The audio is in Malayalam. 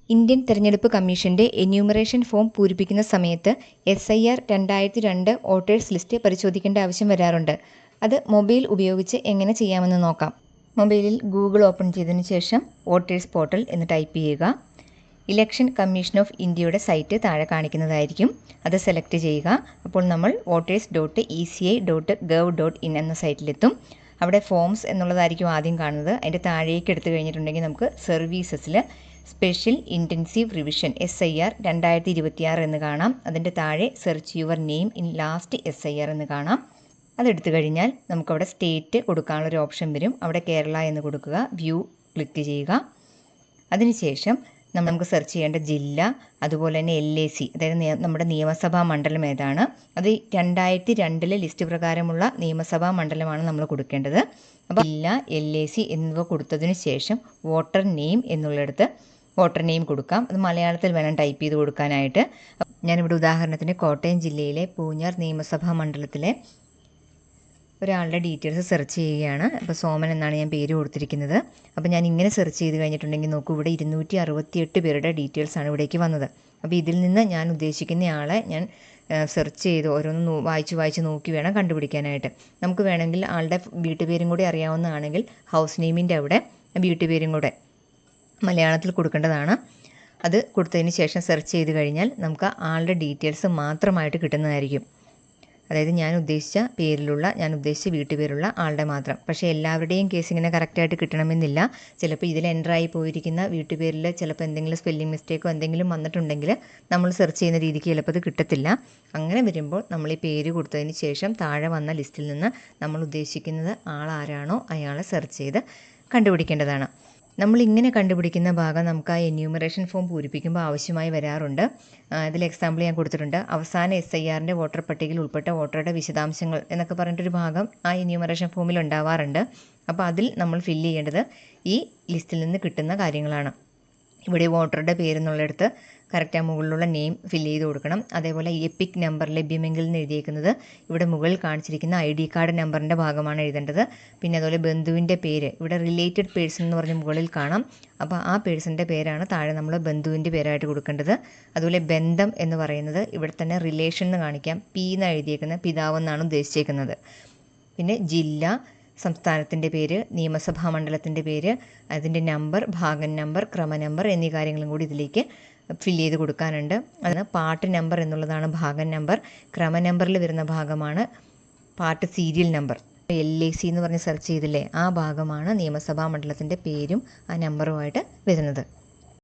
ഇന്ത്യൻ തെരഞ്ഞെടുപ്പ് കമ്മീഷന്റെ എന്യൂമറേഷൻ ഫോം പൂരിപ്പിക്കുന്ന സമയത്ത് SIR 2002 വോട്ടേഴ്സ് ലിസ്റ്റ് പരിശോധിക്കേണ്ട ആവശ്യം വരാറുണ്ട്. അത് മൊബൈൽ ഉപയോഗിച്ച് എങ്ങനെ ചെയ്യാമെന്ന് നോക്കാം. മൊബൈലിൽ ഗൂഗിൾ ഓപ്പൺ ചെയ്തതിനു ശേഷം വോട്ടേഴ്സ് പോർട്ടൽ എന്ന് ടൈപ്പ് ചെയ്യുക. ഇലക്ഷൻ കമ്മീഷൻ ഓഫ് ഇന്ത്യയുടെ സൈറ്റ് താഴെ കാണിക്കുന്നതായിരിക്കും. അത് സെലക്ട് ചെയ്യുക. അപ്പോൾ നമ്മൾ voters.eci.gov.in എന്ന സൈറ്റിലെത്തും. അവിടെ ഫോംസ് എന്നുള്ളതായിരിക്കും ആദ്യം കാണുന്നത്. അതിൻ്റെ താഴേക്ക് എടുത്തു കഴിഞ്ഞിട്ടുണ്ടെങ്കിൽ നമുക്ക് സർവീസസിൽ സ്പെഷ്യൽ ഇൻറ്റൻസീവ് റിവിഷൻ SIR 2026 എന്ന് കാണാം. അതിൻ്റെ താഴെ search your name in last SIR എന്ന് കാണാം. അതെടുത്തു കഴിഞ്ഞാൽ നമുക്കവിടെ സ്റ്റേറ്റ് കൊടുക്കാനുള്ളൊരു ഓപ്ഷൻ വരും. അവിടെ കേരള എന്ന് കൊടുക്കുക. വ്യൂ ക്ലിക്ക് ചെയ്യുക. അതിനുശേഷം നമുക്ക് സെർച്ച് ചെയ്യേണ്ട ജില്ല, അതുപോലെ തന്നെ LAC, അതായത് നമ്മുടെ നിയമസഭാ മണ്ഡലം ഏതാണ്. അത് 2002 ലിസ്റ്റ് പ്രകാരമുള്ള നിയമസഭാ മണ്ഡലമാണ് നമ്മൾ കൊടുക്കേണ്ടത്. അപ്പോൾ ജില്ല, LAC എന്നിവ കൊടുത്തതിന് ശേഷം വോട്ടർ നെയിം എന്നുള്ളിടത്ത് വോട്ടർ നെയിം കൊടുക്കാം. അത് മലയാളത്തിൽ വേണം ടൈപ്പ് ചെയ്ത് കൊടുക്കാനായിട്ട്. ഞാനിവിടെ ഉദാഹരണത്തിന് കോട്ടയം ജില്ലയിലെ പൂഞ്ഞാർ നിയമസഭാ മണ്ഡലത്തിലെ ഒരാളുടെ ഡീറ്റെയിൽസ് സെർച്ച് ചെയ്യുകയാണ്. അപ്പോൾ സോമൻ എന്നാണ് ഞാൻ പേര് കൊടുത്തിരിക്കുന്നത്. അപ്പോൾ ഞാൻ ഇങ്ങനെ സെർച്ച് ചെയ്ത് കഴിഞ്ഞിട്ടുണ്ടെങ്കിൽ നോക്കൂ, ഇവിടെ 268 പേരുടെ ഡീറ്റെയിൽസാണ് ഇവിടേക്ക് വന്നത്. അപ്പോൾ ഇതിൽ നിന്ന് ഞാൻ ഉദ്ദേശിക്കുന്ന ആളെ ഞാൻ സെർച്ച് ചെയ്ത് ഓരോന്ന് വായിച്ച് നോക്കി വേണം കണ്ടുപിടിക്കാനായിട്ട്. നമുക്ക് വേണമെങ്കിൽ ആളുടെ വീട്ടുപേരും കൂടി അറിയാവുന്നതാണെങ്കിൽ ഹൗസ് നെയിമിൻ്റെ അവിടെ വീട്ടുപേരും കൂടെ മലയാളത്തിൽ കൊടുക്കേണ്ടതാണ്. അത് കൊടുത്തതിന് ശേഷം സെർച്ച് ചെയ്ത് കഴിഞ്ഞാൽ നമുക്ക് ആളുടെ ഡീറ്റെയിൽസ് മാത്രമായിട്ട് കിട്ടുന്നതായിരിക്കും. അതായത് ഞാൻ ഉദ്ദേശിച്ച വീട്ടുപേരുള്ള ആളുടെ മാത്രം. പക്ഷേ എല്ലാവരുടെയും കേസ് ഇങ്ങനെ കറക്റ്റായിട്ട് കിട്ടണമെന്നില്ല. ചിലപ്പോൾ ഇതിൽ എൻ്ററായി പോയിരിക്കുന്ന വീട്ടുപേരിൽ ചിലപ്പോൾ എന്തെങ്കിലും സ്പെല്ലിംഗ് മിസ്റ്റേക്കോ എന്തെങ്കിലും വന്നിട്ടുണ്ടെങ്കിൽ നമ്മൾ സെർച്ച് ചെയ്യുന്ന രീതിക്ക് ചിലപ്പോൾ അത് കിട്ടത്തില്ല. അങ്ങനെ വരുമ്പോൾ നമ്മൾ ഈ പേര് കൊടുത്തതിന് ശേഷം താഴെ വന്ന ലിസ്റ്റിൽ നിന്ന് നമ്മൾ ഉദ്ദേശിക്കുന്നത് ആളാരാണോ അയാളെ സെർച്ച് ചെയ്ത് കണ്ടുപിടിക്കേണ്ടതാണ്. നമ്മളിങ്ങനെ കണ്ടുപിടിക്കുന്ന ഭാഗം നമുക്ക് ആ എന്യൂമറേഷൻ ഫോം പൂരിപ്പിക്കുമ്പോൾ ആവശ്യമായി വരാറുണ്ട്. ഇതിൽ എക്സാമ്പിൾ ഞാൻ കൊടുത്തിട്ടുണ്ട്. അവസാന SIRൻ്റെ വോട്ടർ പട്ടികയിൽ ഉൾപ്പെട്ട വോട്ടറുടെ വിശദാംശങ്ങൾ എന്നൊക്കെ പറഞ്ഞിട്ടൊരു ഭാഗം ആ എന്യൂമറേഷൻ ഫോമിൽ ഉണ്ടാവാറുണ്ട്. അപ്പോൾ അതിൽ നമ്മൾ ഫില്ല് ചെയ്യേണ്ടത് ഈ ലിസ്റ്റിൽ നിന്ന് കിട്ടുന്ന കാര്യങ്ങളാണ്. ഇവിടെ വോട്ടറുടെ പേരെന്നുള്ളിടത്ത് കറക്റ്റ് ആ മുകളിലുള്ള നെയിം ഫില്ല് ചെയ്ത് കൊടുക്കണം. അതേപോലെ എപ്പിക് നമ്പർ ലഭ്യമെങ്കിൽ എന്ന് എഴുതിയേക്കുന്നത് ഇവിടെ മുകളിൽ കാണിച്ചിരിക്കുന്ന ID കാർഡ് നമ്പറിൻ്റെ ഭാഗമാണ് എഴുതേണ്ടത്. പിന്നെ അതുപോലെ ബന്ധുവിൻ്റെ പേര് ഇവിടെ റിലേറ്റഡ് പേഴ്സൺ എന്ന് പറഞ്ഞ് മുകളിൽ കാണാം. അപ്പോൾ ആ പേഴ്സൻ്റെ പേരാണ് താഴെ നമ്മൾ ബന്ധുവിൻ്റെ പേരായിട്ട് കൊടുക്കേണ്ടത്. അതുപോലെ ബന്ധം എന്ന് പറയുന്നത് ഇവിടെ തന്നെ റിലേഷൻ എന്ന് കാണിക്കാം. P എന്ന് എഴുതിയേക്കുന്നത് പിതാവ് എന്നാണ് ഉദ്ദേശിച്ചേക്കുന്നത്. പിന്നെ ജില്ല, സംസ്ഥാനത്തിൻ്റെ പേര്, നിയമസഭാ മണ്ഡലത്തിൻ്റെ പേര്, അതിൻ്റെ നമ്പർ, ഭാഗം നമ്പർ, ക്രമ നമ്പർ എന്നീ കാര്യങ്ങളും കൂടി ഇതിലേക്ക് ഫില്ല് ചെയ്ത് കൊടുക്കാനുണ്ട്. അതിന് പാർട്ട് നമ്പർ എന്നുള്ളതാണ് ഭാഗം നമ്പർ. ക്രമ നമ്പറിൽ വരുന്ന ഭാഗമാണ് പാർട്ട് സീരിയൽ നമ്പർ. LAC എന്ന് പറഞ്ഞ് സെർച്ച് ചെയ്തില്ലേ, ആ ഭാഗമാണ് നിയമസഭാ മണ്ഡലത്തിൻ്റെ പേരും ആ നമ്പറുമായിട്ട് വരുന്നത്.